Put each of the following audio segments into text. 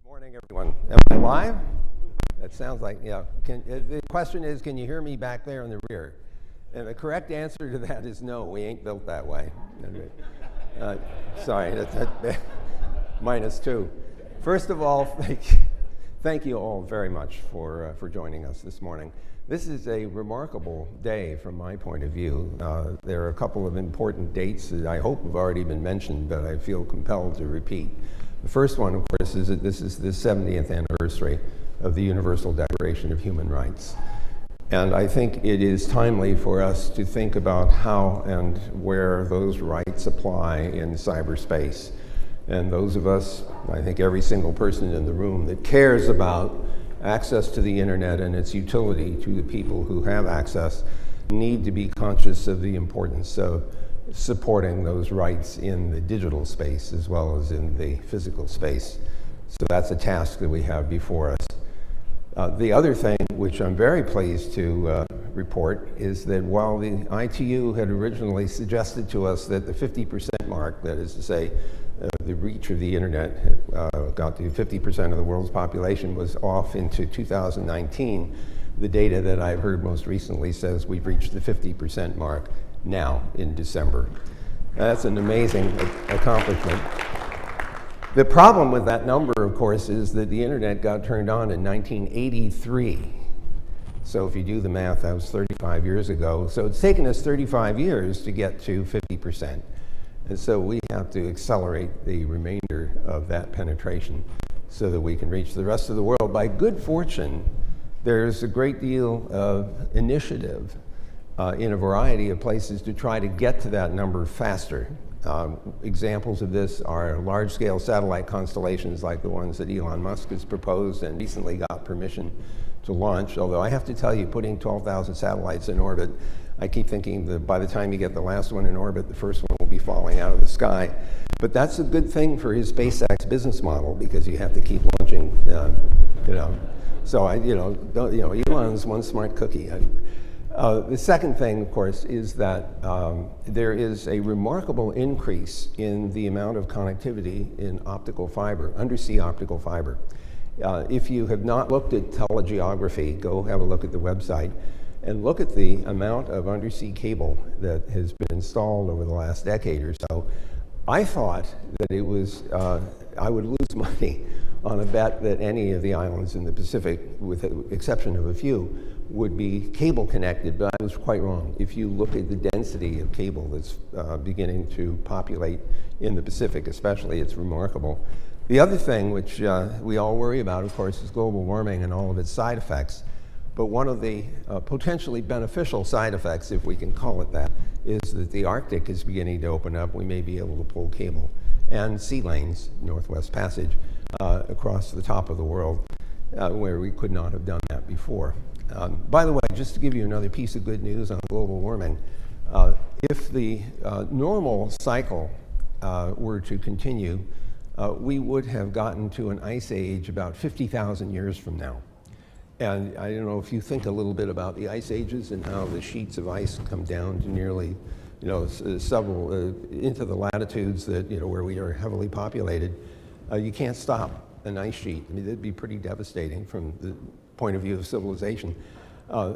Morning, everyone. Am I live? That sounds like, yeah. The question is, can you hear me back there in the rear? And the correct answer to that is no, we ain't built that way. Sorry, that's -2. First of all, thank you all very much for joining us this morning. This is a remarkable day from my point of view. There are a couple of important dates that I hope have already been mentioned, but I feel compelled to repeat. The first one, of course, is that this is the 70th anniversary of the Universal Declaration of Human Rights. And I think it is timely for us to think about how and where those rights apply in cyberspace. And those of us, I think every single person in the room that cares about access to the internet and its utility to the people who have access, need to be conscious of the importance of supporting those rights in the digital space as well as in the physical space. So that's a task that we have before us. The other thing, which I'm very pleased to report, is that while the ITU had originally suggested to us that the 50% mark, that is to say, the reach of the internet got to 50% of the world's population, was off into 2019. The data that I've heard most recently says we've reached the 50% mark now in December. That's an amazing accomplishment. The problem with that number, of course, is that the internet got turned on in 1983. So if you do the math, that was 35 years ago. So it's taken us 35 years to get to 50%. And so we have to accelerate the remainder of that penetration so that we can reach the rest of the world. By good fortune, there's a great deal of initiative in a variety of places to try to get to that number faster. Examples of this are large-scale satellite constellations like the ones that Elon Musk has proposed and recently got permission to launch. Although I have to tell you, putting 12,000 satellites in orbit, I keep thinking that by the time you get the last one in orbit, the first one will be falling out of the sky. But that's a good thing for his SpaceX business model because you have to keep launching, So Elon's one smart cookie. The second thing, of course, is that there is a remarkable increase in the amount of connectivity in optical fiber, undersea optical fiber. If you have not looked at telegeography, go have a look at the website and look at the amount of undersea cable that has been installed over the last decade or so. I thought that it was, I would lose money on a bet that any of the islands in the Pacific, with the exception of a few, would be cable connected, but I was quite wrong. If you look at the density of cable that's beginning to populate in the Pacific especially, it's remarkable. The other thing which we all worry about, of course, is global warming and all of its side effects. But one of the potentially beneficial side effects, if we can call it that, is that the Arctic is beginning to open up. We may be able to pull cable and sea lanes, Northwest Passage, across the top of the world, where we could not have done that before. By the way, just to give you another piece of good news on global warming, if the normal cycle were to continue, we would have gotten to an ice age about 50,000 years from now. And I don't know if you think a little bit about the ice ages and how the sheets of ice come down to nearly, several into the latitudes that where we are heavily populated. You can't stop an ice sheet. I mean, it'd be pretty devastating from the point of view of civilization.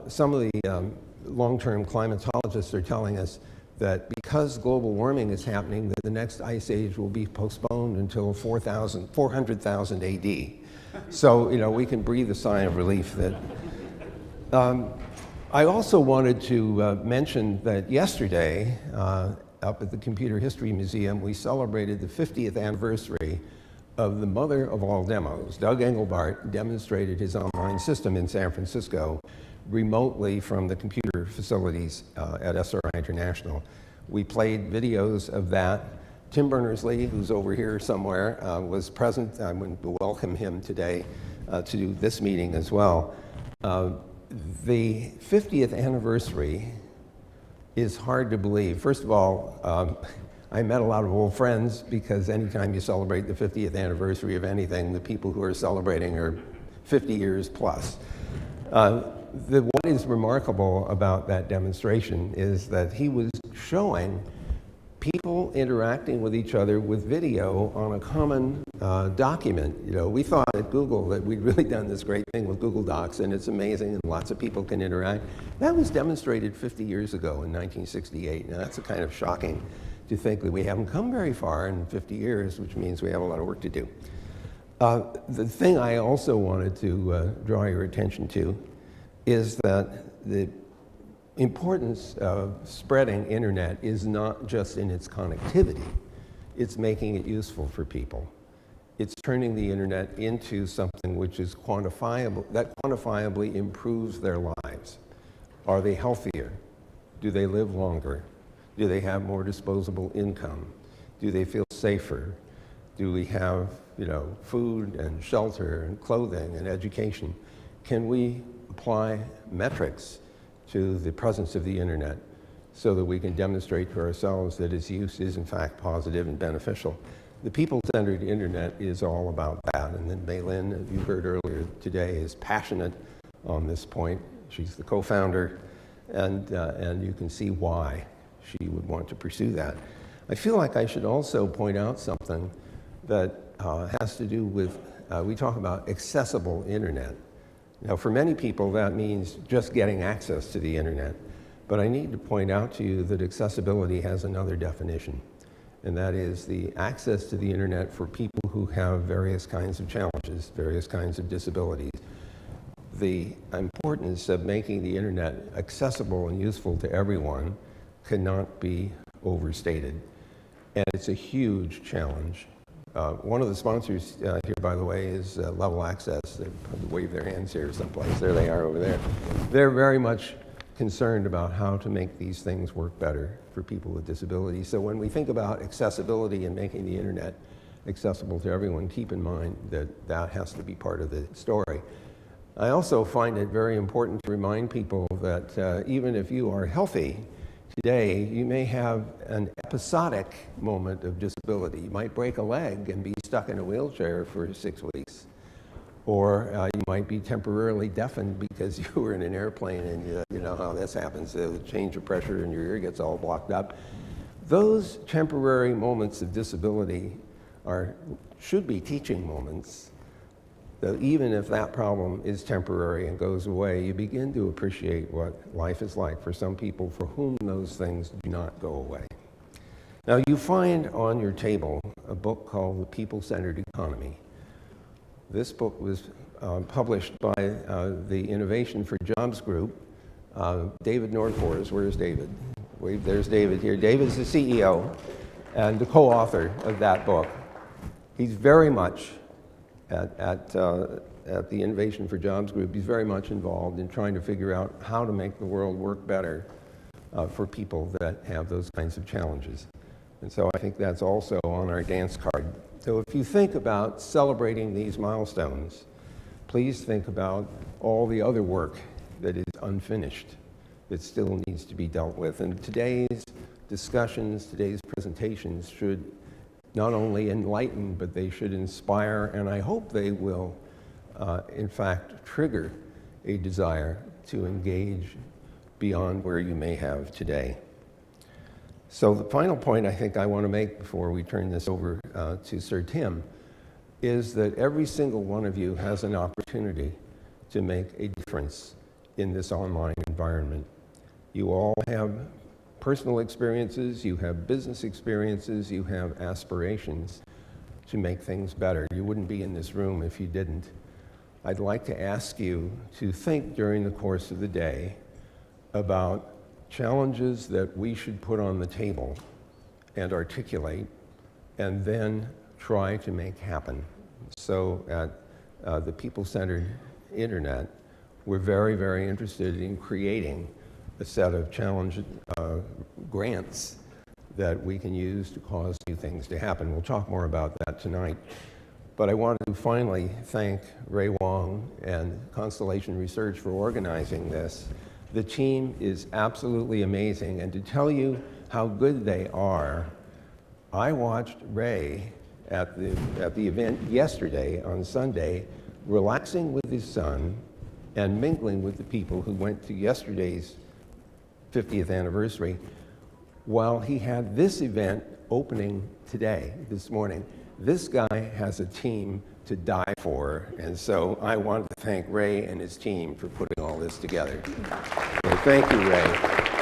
Some of the long-term climatologists are telling us that because global warming is happening, that the next ice age will be postponed until 400,000 AD. So, we can breathe a sigh of relief that. I also wanted to mention that yesterday, up at the Computer History Museum, we celebrated the 50th anniversary of the mother of all demos. Doug Engelbart demonstrated his online system in San Francisco remotely from the computer facilities at SRI International. We played videos of that. Tim Berners-Lee, who's over here somewhere, was present. I want to welcome him today to do this meeting as well. The 50th anniversary is hard to believe. First of all, I met a lot of old friends because anytime you celebrate the 50th anniversary of anything, the people who are celebrating are 50 years plus. What is remarkable about that demonstration is that he was showing people interacting with each other with video on a common document. You know, we thought at Google that we'd really done this great thing with Google Docs, and it's amazing, and lots of people can interact. That was demonstrated 50 years ago in 1968. Now, that's kind of shocking to think that we haven't come very far in 50 years, which means we have a lot of work to do. The thing I also wanted to draw your attention to is that the importance of spreading internet is not just in its connectivity, it's making it useful for people. It's turning the internet into something which is quantifiable, that quantifiably improves their lives. Are they healthier? Do they live longer? Do they have more disposable income? Do they feel safer? Do we have, you know, food and shelter and clothing and education? Can we apply metrics to the presence of the internet so that we can demonstrate to ourselves that its use is in fact positive and beneficial? The people-centered internet is all about that, and then Maylin, as you heard earlier today, is passionate on this point. She's the co-founder, and you can see why she would want to pursue that. I feel like I should also point out something that has to do with, we talk about accessible internet. Now, for many people, that means just getting access to the internet. But I need to point out to you that accessibility has another definition, and that is the access to the internet for people who have various kinds of challenges, various kinds of disabilities. The importance of making the internet accessible and useful to everyone cannot be overstated. And it's a huge challenge. One of the sponsors here, by the way, is Level Access. They wave their hands here someplace. There they are over there. They're very much concerned about how to make these things work better for people with disabilities. So when we think about accessibility and making the internet accessible to everyone, keep in mind that that has to be part of the story. I also find it very important to remind people that even if you are healthy, today, you may have an episodic moment of disability. You might break a leg and be stuck in a wheelchair for 6 weeks. Or you might be temporarily deafened because you were in an airplane and you know how this happens, the change of pressure and your ear gets all blocked up. Those temporary moments of disability should be teaching moments. That even if that problem is temporary and goes away, you begin to appreciate what life is like for some people for whom those things do not go away. Now, you find on your table a book called The People-Centered Economy. This book was published by the Innovation for Jobs group. David Nordfors, where's David? There's David here. David's the CEO and the co-author of that book. He's very much at the Innovation for Jobs group, he's very much involved in trying to figure out how to make the world work better for people that have those kinds of challenges. And so I think that's also on our dance card. So if you think about celebrating these milestones, please think about all the other work that is unfinished, that still needs to be dealt with. And today's discussions, today's presentations should not only enlighten, but they should inspire, and I hope they will, in fact, trigger a desire to engage beyond where you may have today. So the final point I think I want to make before we turn this over to Sir Tim is that every single one of you has an opportunity to make a difference in this online environment. You all have personal experiences, you have business experiences, you have aspirations to make things better. You wouldn't be in this room if you didn't. I'd like to ask you to think during the course of the day about challenges that we should put on the table and articulate, and then try to make happen. So at the People-Centered Internet, we're very, very interested in creating a set of challenge grants that we can use to cause new things to happen. We'll talk more about that tonight. But I wanted to finally thank Ray Wong and Constellation Research for organizing this. The team is absolutely amazing, and to tell you how good they are, I watched Ray at the event yesterday on Sunday, relaxing with his son and mingling with the people who went to yesterday's 50th anniversary. while he had this event opening today, this morning. This guy has a team to die for, and so I want to thank Ray and his team for putting all this together. So thank you, Ray.